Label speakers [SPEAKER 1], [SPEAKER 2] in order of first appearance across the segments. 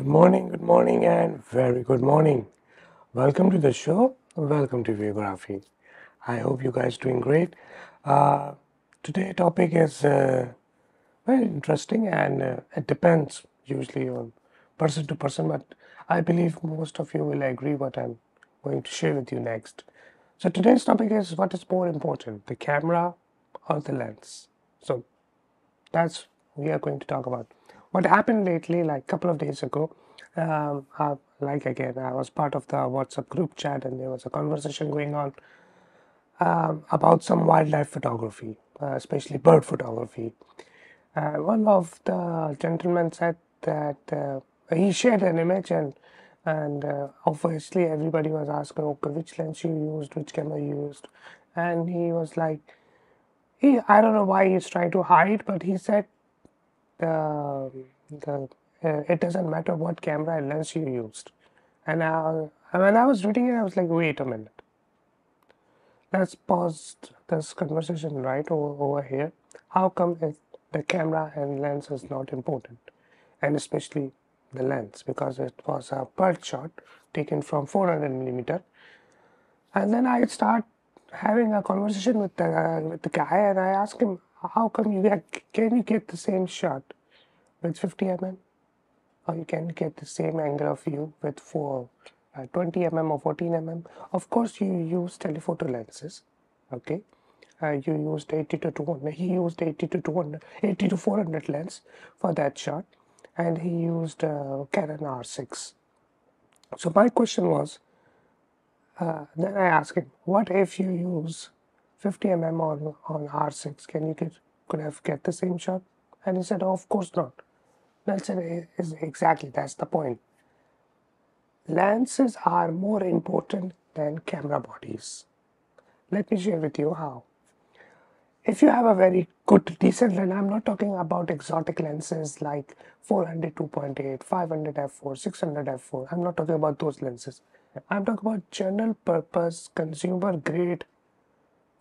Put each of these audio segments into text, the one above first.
[SPEAKER 1] good morning, and very good morning. Welcome to the show. Welcome to VUEGRAPHY. I hope you guys doing great. Uh, Today topic is very interesting, and it depends usually on person to person. But I believe most of you will agree what I'm going to share with you next. So today's topic is what is more important, the camera or the lens. So that's we are going to talk about. What happened lately, like a couple of days ago, like again, I was part of the WhatsApp group chat, and there was a conversation going on about some wildlife photography, especially bird photography. One of the gentlemen said that he shared an image, and obviously everybody was asking, okay, which lens you used, which camera you used, and he was like, I don't know why he's trying to hide, but he said the the it doesn't matter what camera and lens you used. And when I was reading it, I was like, wait a minute, let's pause this conversation right over here. How come the camera and lens is not important, and especially the lens, because it was a bird shot taken from 400 millimeter. And then I start having a conversation with the guy, and I ask him, how come can you get the same shot with 50 mm, or you can get the same angle of view with 20 mm or 14 mm. Of course, you use telephoto lenses. Okay, you used 80 to 200. He used 80 to 200, 80 to 400 lens for that shot, and he used Canon R6. So my question was, then I asked him, what if you use 50 mm on R6? Can you could have get the same shot? And he said, oh, of course not. That's it, is exactly that's the point. Lenses are more important than camera bodies. Let me share with you how. If you have a very good, decent lens, I'm not talking about exotic lenses like 400 2.8, 500 f4, 600 f4. I'm not talking about those lenses. I'm talking about general purpose, consumer grade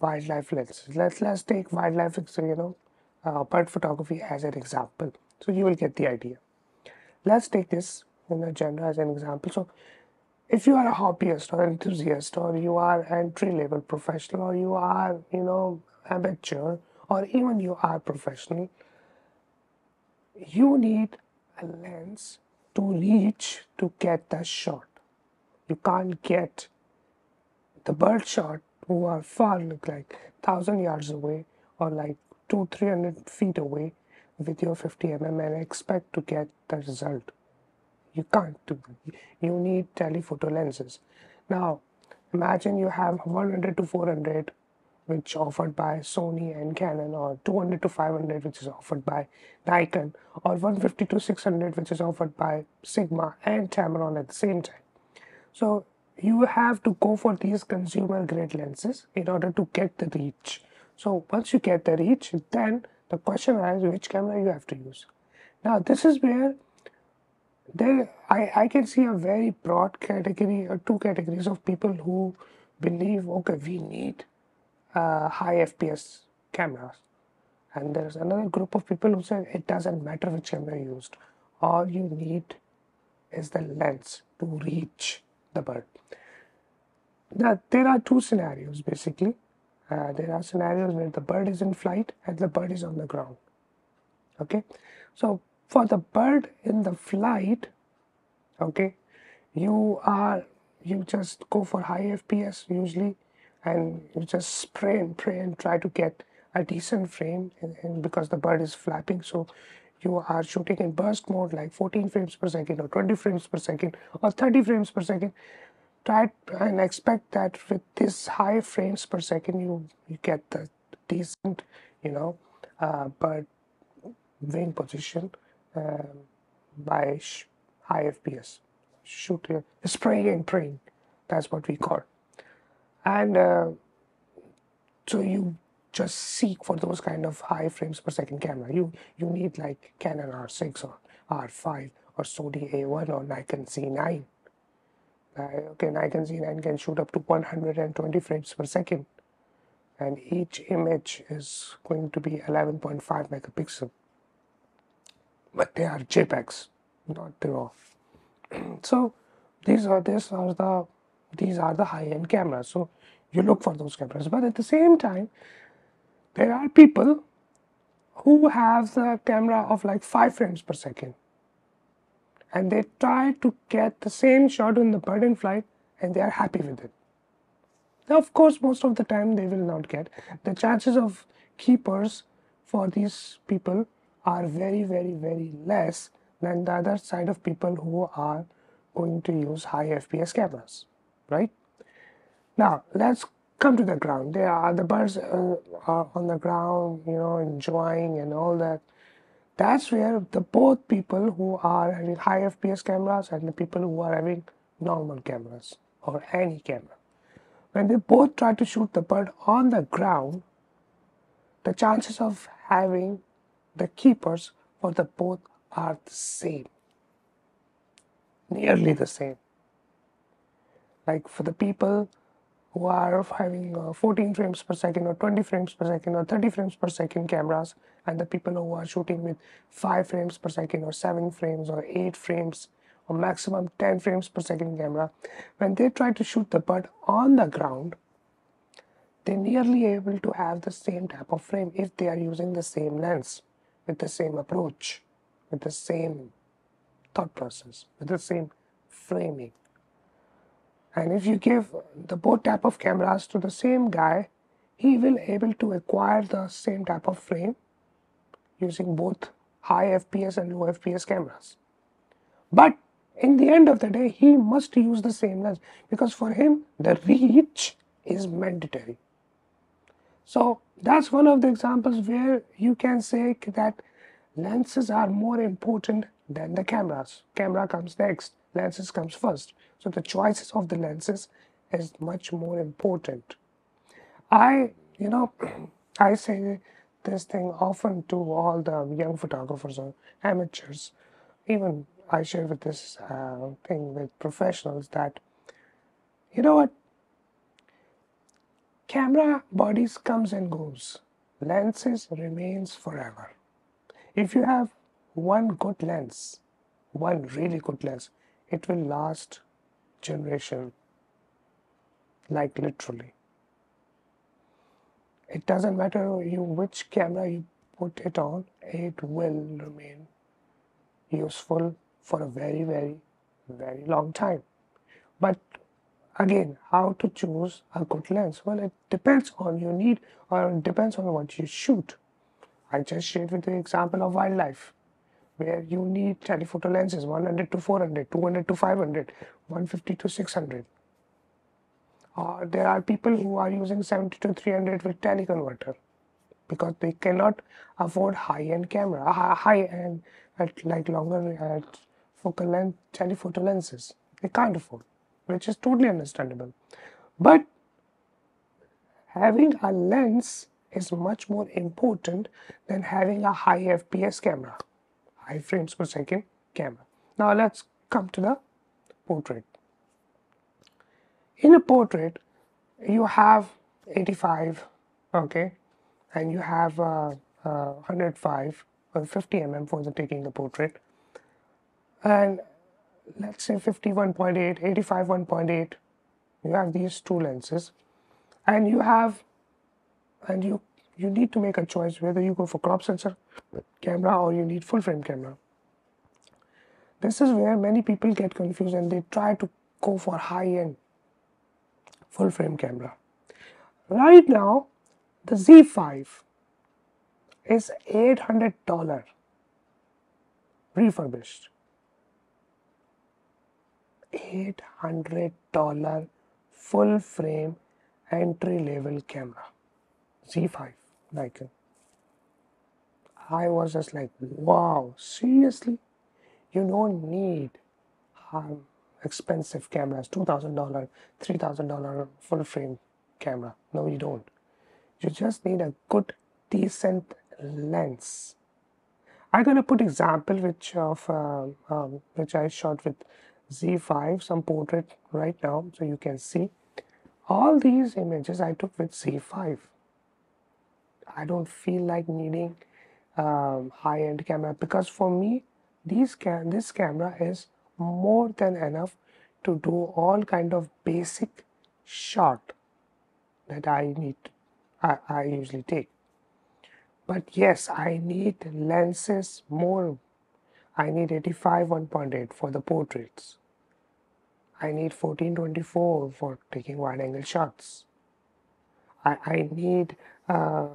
[SPEAKER 1] wildlife lenses. Let's take wildlife, bird photography as an example. So you will get the idea. Let's take this in a genre as an example. So if you are a hobbyist or enthusiast, or you are entry level professional, or you are amateur, or even you are professional, you need a lens to reach to get the shot. You can't get the bird shot who are far, like 1,000 yards away, or like 200-300 feet away with your 50 mm and expect to get the result. You can't do that. You need telephoto lenses. Now, imagine you have 100 to 400, which offered by Sony and Canon, or 200 to 500, which is offered by Nikon, or 150 to 600, which is offered by Sigma and Tamron at the same time. So you have to go for these consumer grade lenses in order to get the reach. So once you get the reach, then the question is which camera you have to use. Now this is where I can see a very broad category, or two categories of people who believe, okay, we need high FPS cameras. And there's another group of people who say it doesn't matter which camera you used. All you need is the lens to reach the bird. Now, there are two scenarios basically. There are scenarios where the bird is in flight and the bird is on the ground. Okay, so for the bird in the flight, okay, you just go for high FPS usually, and you just spray and pray and try to get a decent frame, and because the bird is flapping, so you are shooting in burst mode like 14 frames per second or 20 frames per second or 30 frames per second. Try and expect that with this high frames per second you get the decent bird wing position by high FPS. Shooting, spraying and praying. That's what we call. And so you just seek for those kind of high frames per second camera. You need like Canon R6 or R5 or Sony A1 or Nikon Z9. Okay, Nikon Z9 can shoot up to 120 frames per second, and each image is going to be 11.5 megapixel. But they are JPEGs, not the RAW. So these are the high-end cameras. So you look for those cameras, but at the same time, there are people who have the camera of like 5 frames per second, and they try to get the same shot in the bird in flight, and they are happy with it. Now, of course, most of the time they will not get. The chances of keepers for these people are very, very, very less than the other side of people who are going to use high FPS cameras, right? Now, let's come to the ground. There are the birds are on the ground, enjoying and all that. That's where the both people who are having high FPS cameras and the people who are having normal cameras or any camera, when they both try to shoot the bird on the ground, the chances of having the keepers for the both are the same, nearly the same. Like for the people who are having 14 frames per second or 20 frames per second or 30 frames per second cameras, and the people who are shooting with 5 frames per second or 7 frames or 8 frames or maximum 10 frames per second camera, when they try to shoot the bird on the ground, they're nearly able to have the same type of frame if they are using the same lens, with the same approach, with the same thought process, with the same framing. And if you give the both type of cameras to the same guy, he will able to acquire the same type of frame using both high FPS and low FPS cameras. But in the end of the day, he must use the same lens because for him, the reach is mandatory. So that's one of the examples where you can say that lenses are more important than the cameras. Camera comes next, lenses comes first. So the choices of the lenses is much more important. I, you know, I say this thing often to all the young photographers or amateurs. Even I share with this thing with professionals that, you know what, camera bodies comes and goes. Lenses remains forever. If you have one good lens, one really good lens, it will last generation, like literally. It doesn't matter you which camera you put it on, it will remain useful for a very, very, very long time. But again, how to choose a good lens? Well, it depends on your need or it depends on what you shoot. I just shared with you the example of wildlife, where you need telephoto lenses 100 to 400, 200 to 500, 150 to 600. There are people who are using 70 to 300 with teleconverter because they cannot afford high-end camera, high-end at like longer focal length telephoto lenses. They can't afford, which is totally understandable. But having a lens is much more important than having a high FPS camera, high frames per second camera. Now let's come to the portrait. In a portrait, you have 85, okay, and you have 105 or 50 for the taking the portrait, and let's say 51.8, 85 1.8. You have these two lenses, and you need to make a choice whether you go for crop sensor camera or you need full frame camera. This is where many people get confused and they try to go for high-end full frame camera. Right now, the Z5 is $800 refurbished. $800 full frame entry level camera. Z5 Nikon. I was just like, wow, seriously? You don't need expensive cameras, $2,000, $3,000 full frame camera. No, you don't. You just need a good, decent lens. I'm gonna put example which I shot with Z5, some portrait right now, so you can see all these images I took with Z5. I don't feel like needing high-end camera because for me, this camera is more than enough to do all kind of basic shot that I usually take. But yes, I need lenses more. I need 85 1.8 for the portraits. I need 14-24 for taking wide angle shots. I need uh,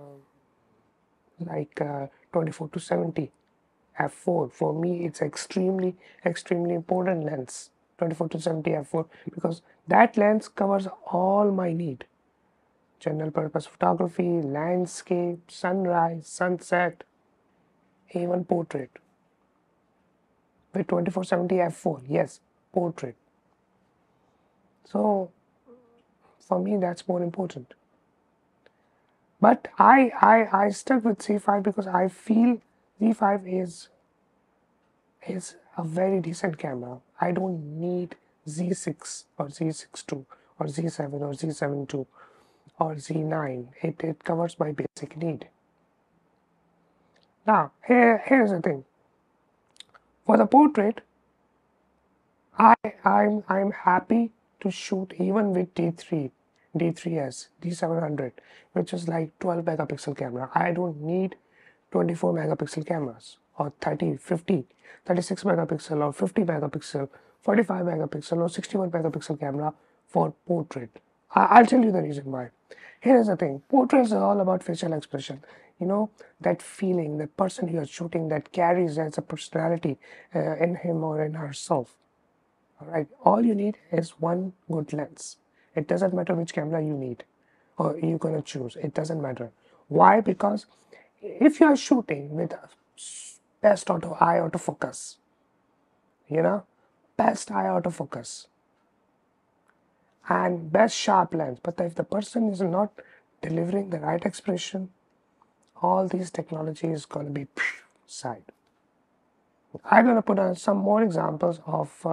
[SPEAKER 1] 24-70 f4. For me, it's extremely important lens. 24-70 f4, because that lens covers all my need: general purpose photography, landscape, sunrise, sunset, even portrait. With 24-70 f4, yes, portrait. So for me, that's more important. But I stuck with C5 because I feel Z5 is a very decent camera. I don't need Z6 or Z6 II or Z7 or Z7 II or Z9. It covers my basic need. Now, here's the thing. For the portrait, I'm happy to shoot even with D3, D3S, D700, which is like 12 megapixel camera. I don't need 24 megapixel cameras or 30, 50, 36 megapixel or 50 megapixel, 45 megapixel or 61 megapixel camera for portrait. I'll tell you the reason why. Here is the thing. Portraits are all about facial expression. You know, that feeling, the person you are shooting that carries as a personality in him or in herself. All right, all you need is one good lens. It doesn't matter which camera you need or you're gonna choose. It doesn't matter. Why? Because if you are shooting with best eye autofocus, you know, best eye autofocus and best sharp lens, but if the person is not delivering the right expression, all these technology is gonna be side. I'm gonna put some more examples of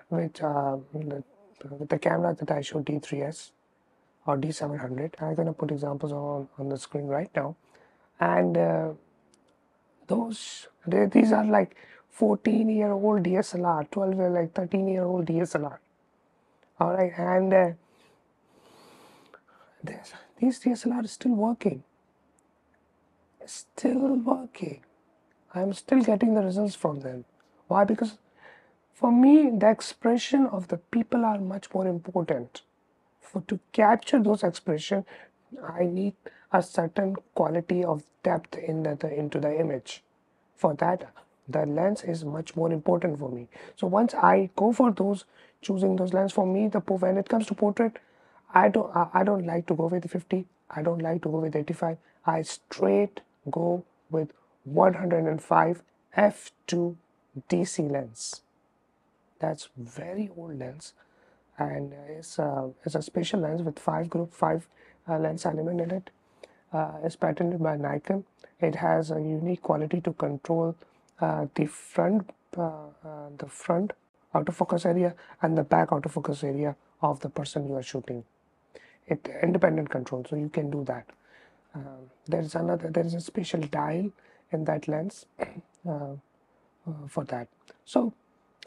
[SPEAKER 1] with the camera that I showed, D3S or D700. I'm gonna put examples on the screen right now, and these are like 14-year-old DSLR, 12 year like 13-year-old DSLR. All right, and these DSLR are still working. Still working. I'm still getting the results from them. Why? Because for me, the expression of the people are much more important. To capture those expressions, I need a certain quality of depth into the image. For that, the lens is much more important for me. So once I go for choosing those lens, for me, when it comes to portrait, I don't like to go with 50. I don't like to go with 85. I straight go with 105 f2 DC lens. That's very old lens, and it's a special lens with 5 lens element in it. It's patented by Nikon. It has a unique quality to control the front autofocus area and the back autofocus area of the person you are shooting. It independent control, so you can do that. There is a special dial in that lens for that. So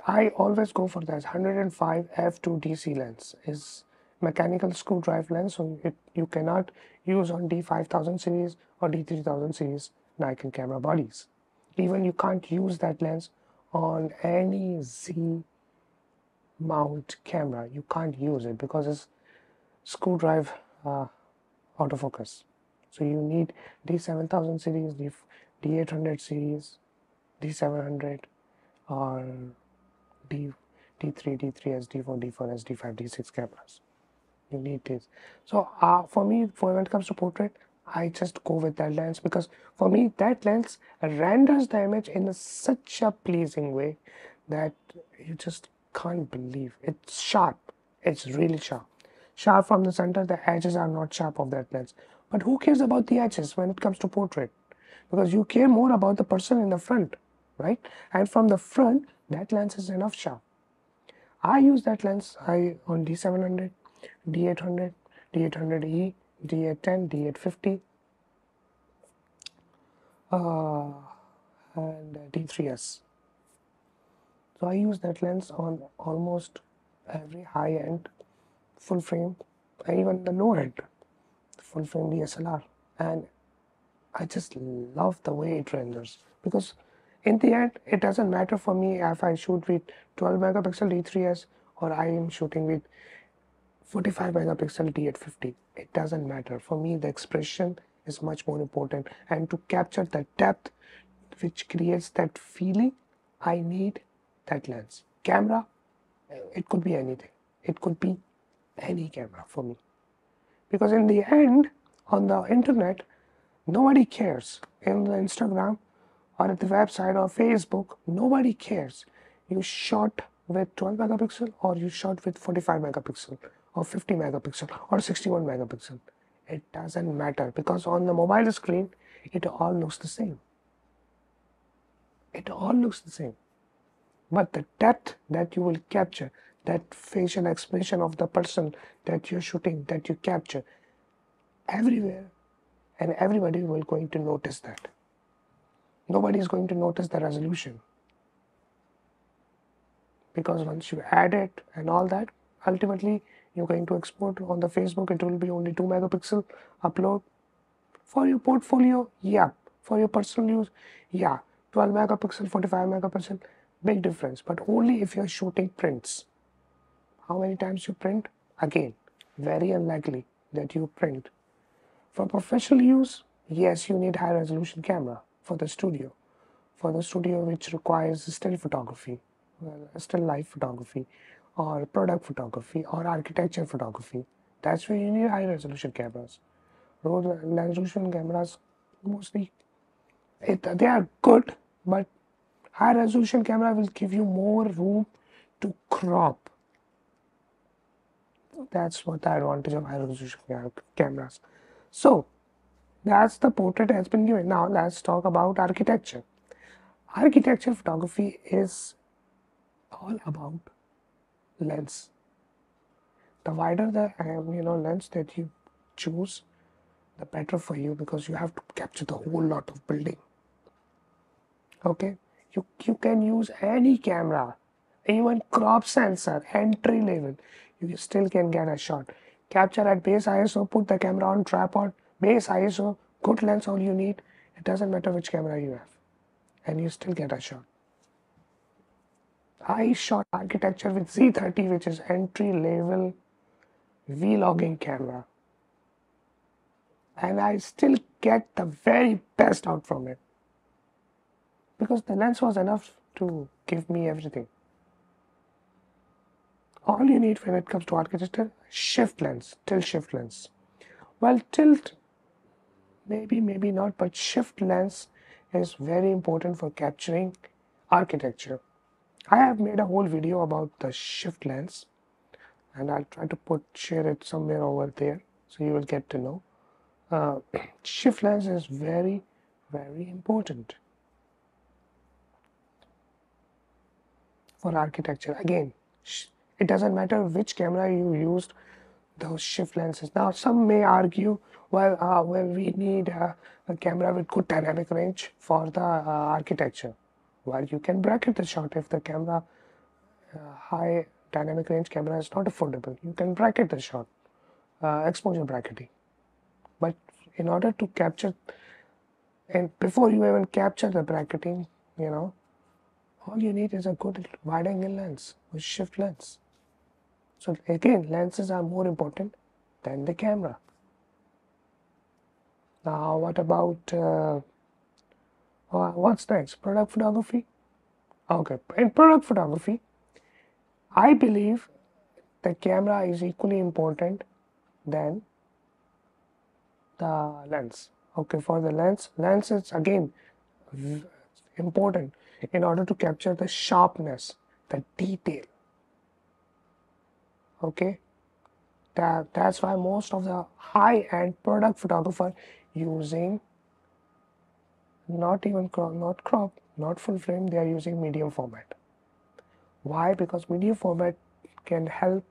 [SPEAKER 1] I always go for that 105 f2 DC lens. Is mechanical screw drive lens, so you cannot use on D5000 series or D3000 series Nikon camera bodies. Even you can't use that lens on any Z mount camera. You can't use it because it's screw drive autofocus. So you need D7000 series, D800 series, D700, or D3, D3S, D4, D4S, D5, D6 cameras. You need this. So for me, when it comes to portrait, I just go with that lens because for me that lens renders the image in such a pleasing way that you just can't believe. It's sharp. It's really sharp. Sharp from the center. The edges are not sharp of that lens. But who cares about the edges when it comes to portrait? Because you care more about the person in the front, right? And from the front, that lens is enough sharp. I use that lens on D700, D800, D800E, D810, D850, and D3S. So I use that lens on almost every high-end full frame and even the low-end full frame DSLR, and I just love the way it renders, because in the end it doesn't matter for me if I shoot with 12 megapixel D3s or I am shooting with 45 megapixel D850. It doesn't matter for me. The expression is much more important, and to capture the depth which creates that feeling, I need that lens. Camera, it could be anything. It could be any camera for me, because in the end, on the internet, nobody cares. In the Instagram or at the website or Facebook, nobody cares. You shot with 12 megapixel or you shot with 45 megapixel or 50 megapixel or 61 megapixel. It doesn't matter, because on the mobile screen, it all looks the same. It all looks the same. But the depth that you will capture, that facial expression of the person that you're shooting, that you capture, everywhere and everybody will going to notice that. Nobody is going to notice the resolution, because once you add it and all that, ultimately you're going to export on the Facebook. It will be only 2 megapixel upload. For your portfolio, yeah. For your personal use, yeah. 12 megapixel, 45 megapixel, big difference. But only if you're shooting prints. How many times you print? Again, very unlikely that you print. For professional use, yes, you need high resolution camera for the studio. For the studio which requires still photography, still life photography, or product photography, or architecture photography. That's where you need high resolution cameras. Low resolution cameras mostly they are good, but high resolution camera will give you more room to crop. That's what the advantage of high resolution cameras. So that's the portrait has been given. Now let's talk about architecture. Architecture photography is all about lens. The wider the lens that you choose, the better for you, because you have to capture the whole lot of building. Okay, you can use any camera, even crop sensor, entry level. You still can get a shot. Capture at base ISO, put the camera on tripod, base ISO, good lens, all you need. It doesn't matter which camera you have, and you still get a shot. I shot architecture with Z30, which is entry level vlogging camera, and I still get the very best out from it, because the lens was enough to give me everything. All you need when it comes to architecture, shift lens, tilt shift lens. Well, tilt, maybe not, but shift lens is very important for capturing architecture. I have made a whole video about the shift lens, and I'll try to share it somewhere over there, so you will get to know. Shift lens is very, very important for architecture. Again, it doesn't matter which camera you used, those shift lenses. Now, some may argue, well, we need a camera with good dynamic range for the architecture. Well, you can bracket the shot if the camera high dynamic range camera is not affordable. You can bracket the shot, exposure bracketing. But in order to capture, and before you even capture the bracketing, all you need is a good wide angle lens with shift lens. So again, lenses are more important than the camera. Now, what about what's next? Product photography. Okay, in product photography, I believe the camera is equally important than the lens. Okay, for the lens is again important in order to capture the sharpness, the detail. Okay, that's why most of the high-end product photographer using not crop, not full frame, they are using medium format. Why? Because medium format can help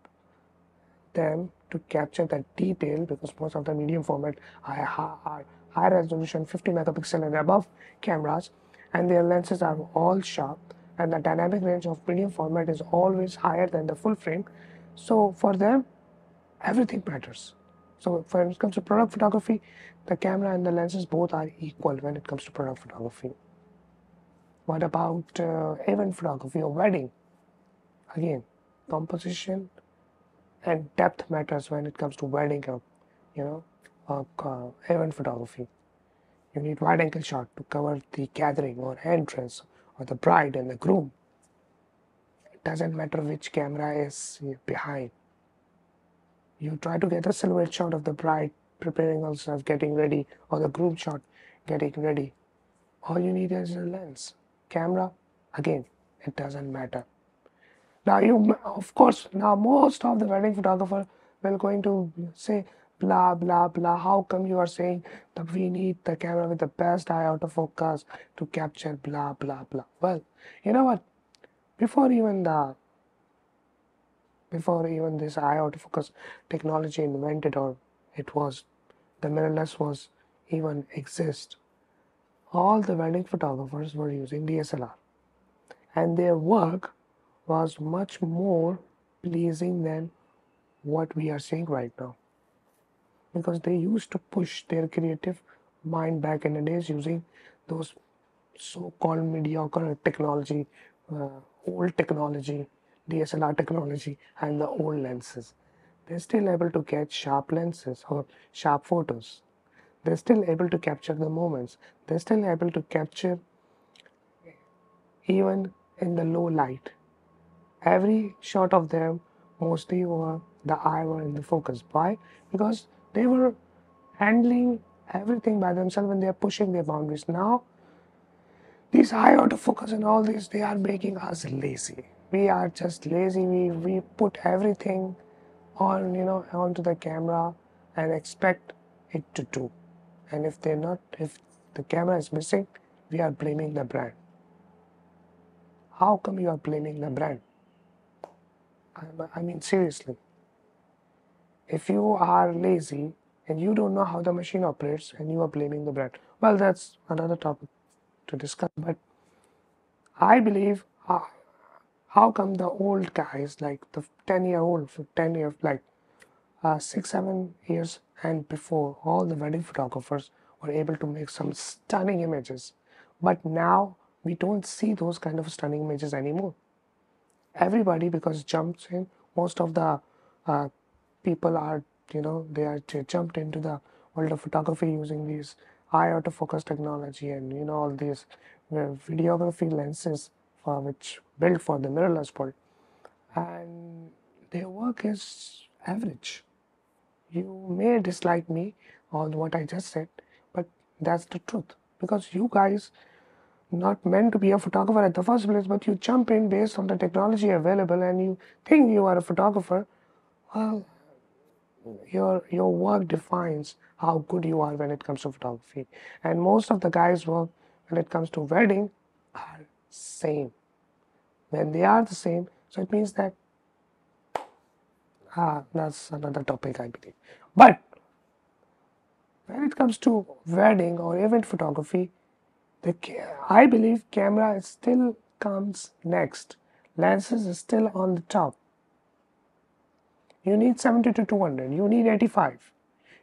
[SPEAKER 1] them to capture the detail, because most of the medium format are high resolution 50 megapixel and above cameras, and their lenses are all sharp. and the dynamic range of medium format is always higher than the full frame. So for them, everything matters. So when it comes to product photography, the camera and the lenses both are equal when it comes to product photography. What about event photography or wedding? Again, composition and depth matters when it comes to wedding or event photography. You need wide angle shot to cover the gathering or entrance or the bride and the groom. It doesn't matter which camera is behind. You try to get a silhouette shot of the bride preparing herself, getting ready, or the groom shot getting ready. All you need is a lens. Camera, again, it doesn't matter. Now of course, now most of the wedding photographer will going to say blah blah blah. How come you are saying that we need the camera with the best eye autofocus to capture blah blah blah? Well, you know what? Before even the before even this eye autofocus technology invented, or it was the mirrorless was even exist, all the wedding photographers were using DSLR, and their work was much more pleasing than what we are seeing right now, because they used to push their creative mind back in the days using those so-called mediocre technology, uh, old technology, DSLR technology, and the old lenses. They're still able to get sharp lenses or sharp photos. They're still able to capture the moments. They're still able to capture even in the low light. Every shot of them mostly were the eye were in the focus. Why? Because they were handling everything by themselves and they are pushing their boundaries. Now these high autofocus and all this, they are making us lazy. We are just lazy. We put everything on onto the camera and expect it to do. And if the camera is missing, we are blaming the brand. How come you are blaming the brand? I mean seriously. If you are lazy and you don't know how the machine operates and you are blaming the brand, well, that's another topic to discuss. But I believe, how come the old guys, like the 10-year-old, 10 years, like 6, 7 years and before, all the wedding photographers were able to make some stunning images. But now we don't see those kind of stunning images anymore. Everybody, because jumps in, most of the uh, people are, they are jumped into the world of photography using these eye autofocus technology and all these videography lenses for which built for the mirrorless world, and their work is average. You may dislike me on what I just said, but that's the truth, because you guys not meant to be a photographer at the first place, but you jump in based on the technology available and you think you are a photographer. Well, your work defines how good you are when it comes to photography. And most of the guys' work when it comes to wedding are same. When they are the same, so it means that that's another topic, I believe. But when it comes to wedding or event photography, I believe camera still comes next. Lenses is still on the top. You need 70 to 200. You need 85.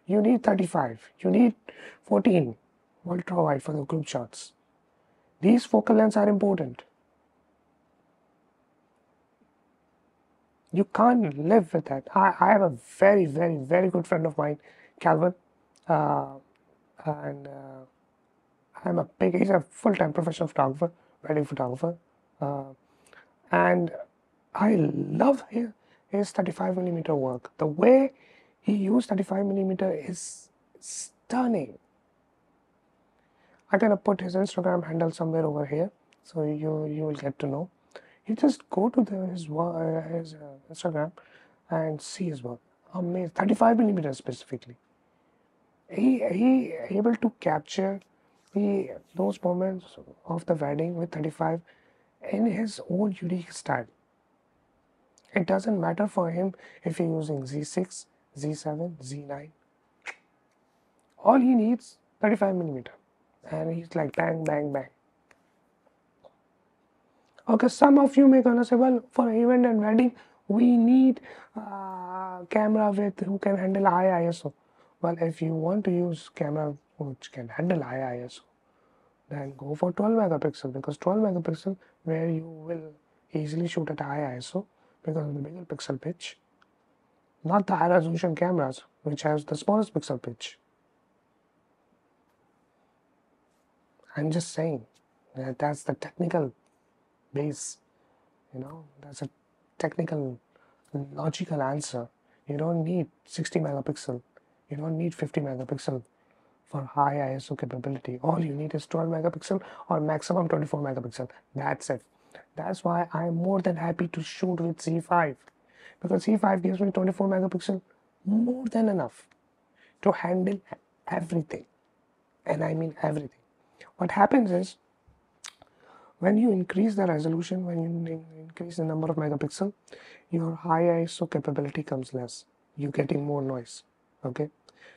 [SPEAKER 1] You need 35. You need 14 ultra wide for the group shots. These focal lengths are important. You can't live with that. I have a very, very, very good friend of mine, Calvin, uh, and he's a full-time professional photographer, wedding photographer, uh, and I love his 35 millimeter work. The way he used 35 millimeter is stunning. I'm gonna put his Instagram handle somewhere over here, so you will get to know. You just go to his Instagram and see his work. Amazing, 35 millimeters specifically. He able to capture those moments of the wedding with 35 in his own unique style. It doesn't matter for him if you're using Z6, Z7, Z9. All he needs 35 millimeter, and he's like bang, bang, bang. Okay, some of you may gonna say, well, for event and wedding, we need camera with who can handle high ISO. Well, if you want to use camera which can handle high ISO, then go for 12 megapixel, because 12 megapixel where you will easily shoot at high ISO because of the bigger pixel pitch, not the high resolution cameras which has the smallest pixel pitch. I'm just saying that that's the technical base, that's a technical logical answer. You don't need 60 megapixel, you don't need 50 megapixel for high ISO capability. All you need is 12 megapixel or maximum 24 megapixel. That's it. That's why I'm more than happy to shoot with Z5, because Z5 gives me 24 megapixel, more than enough to handle everything. And I mean everything. What happens is, when you increase the resolution, when you increase the number of megapixel, your high ISO capability comes less. You're getting more noise. Okay,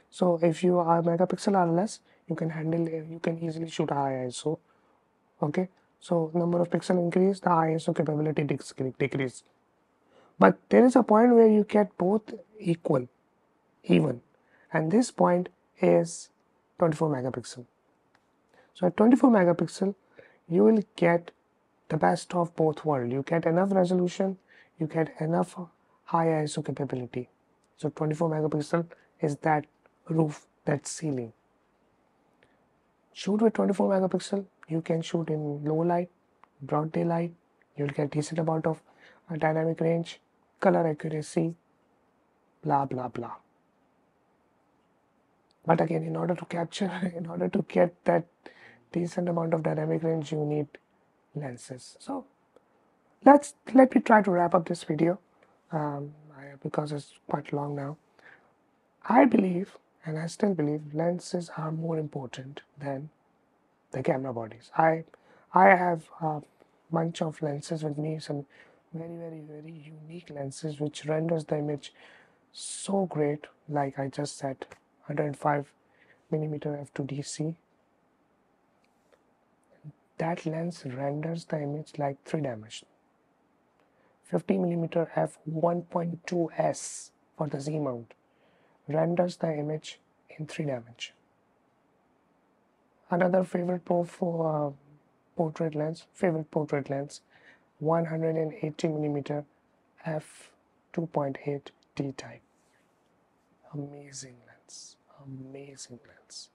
[SPEAKER 1] so if your megapixel are less, you can handle, you can easily shoot high ISO. Okay, so number of pixel increase, the ISO capability decrease. But there is a point where you get both equal, even, and this point is 24 megapixel. So at 24 megapixel, you will get the best of both worlds. You get enough resolution, you get enough high ISO capability. So 24 megapixel is that roof, that ceiling. Shoot with 24 megapixel, you can shoot in low light, broad daylight, you'll get decent amount of dynamic range, color accuracy, blah blah blah. But again, in order to capture, in order to get that decent amount of dynamic range, you need lenses. So let me try to wrap up this video, because it's quite long now. I believe, and I still believe, lenses are more important than the camera bodies. I have a bunch of lenses with me, some very unique lenses which renders the image so great. Like I just said, 105 millimeter f2DC. That lens renders the image like 3 dimensional. 50 millimeter f1.2s for the Z mount renders the image in 3 dimension. Another favorite favorite portrait lens, 180 millimeter f2.8 D type. Amazing lens, amazing lens.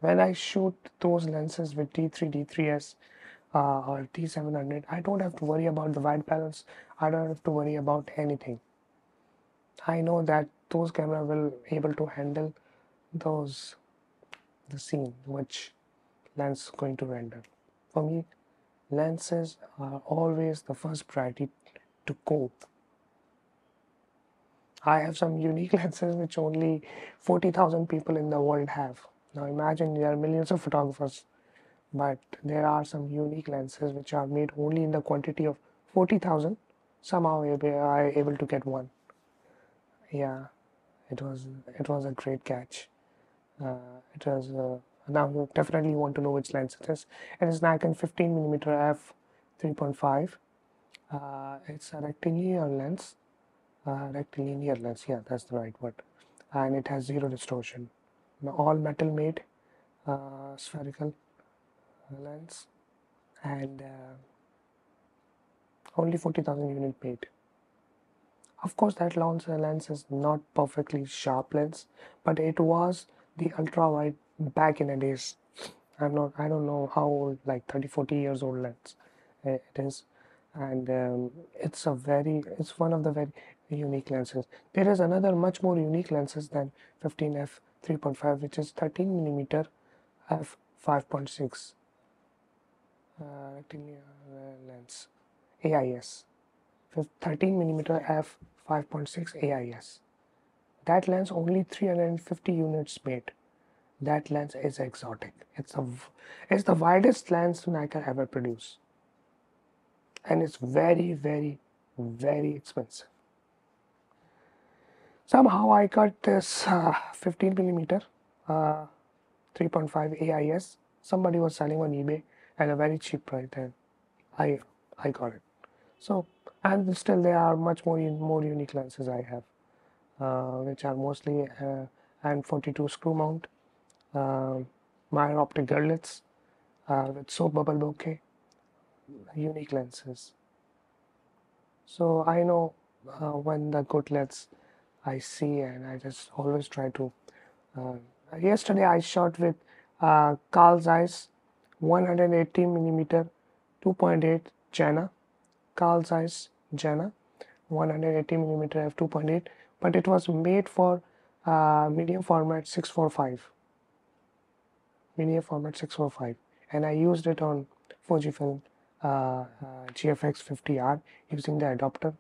[SPEAKER 1] When I shoot those lenses with D3, D3s, or D700, I don't have to worry about the white balance. I don't have to worry about anything. I know that those camera will able to handle the scene which lens going to render. For me, lenses are always the first priority to cope. I have some unique lenses which only 40,000 people in the world have. Now imagine there are millions of photographers, but there are some unique lenses which are made only in the quantity of 40,000. Somehow I able to get one. Yeah, it was a great catch. It was now you definitely want to know which lens it is. It is Nikon 15mm f 3.5. It's a rectilinear lens. Yeah, that's the right word. And it has zero distortion. All metal made, spherical lens, and only 40,000 unit made. Of course, that lens is not perfectly sharp lens, but it was the ultra wide back in the days. I don't know how old, like 30, 40 years old lens it is, and it's one of the very unique lenses. There is another much more unique lenses than 15f 3.5, which is 13mm f 5.6 rectilinear lens, AIS. 13mm f 5.6 AIS. That lens only 350 units made. That lens is exotic. It's the widest lens Nikon ever produced, and it's very expensive. Somehow I got this 15mm 3.5 AIS somebody was selling on eBay at a very cheap price, and I I got it. So, and still there are much more unique lenses I have, which are mostly and 42 screw mount, Meyer optic girdlets with soap bubble bokeh, unique lenses. So I know when the good lens I see, and I just always try to. Yesterday I shot with Carl Zeiss 180 millimeter 2.8 Jana, Carl Zeiss Jana 180 millimeter f 2.8, but it was made for medium format 645, and I used it on Fujifilm GFX 50R using the adapter,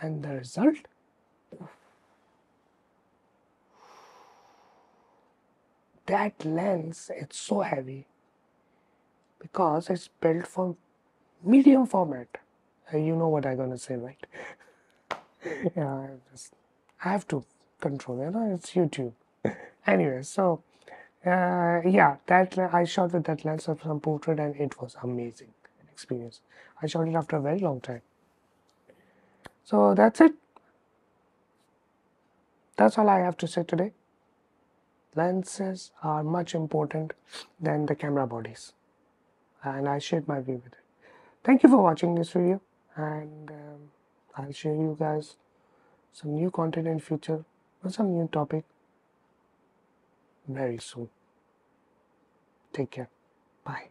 [SPEAKER 1] and the result, that lens, it's so heavy because it's built for medium format. You know what I'm gonna say, right? Yeah, I have to control, it's YouTube. Anyway, so yeah, that I shot with that lens of some portrait, and it was amazing experience. I shot it after a very long time. So that's it. That's all I have to say today. Lenses are much important than the camera bodies, and I shared my view with it. Thank you for watching this video, and I'll share you guys some new content in future or some new topic very soon. Take care. Bye.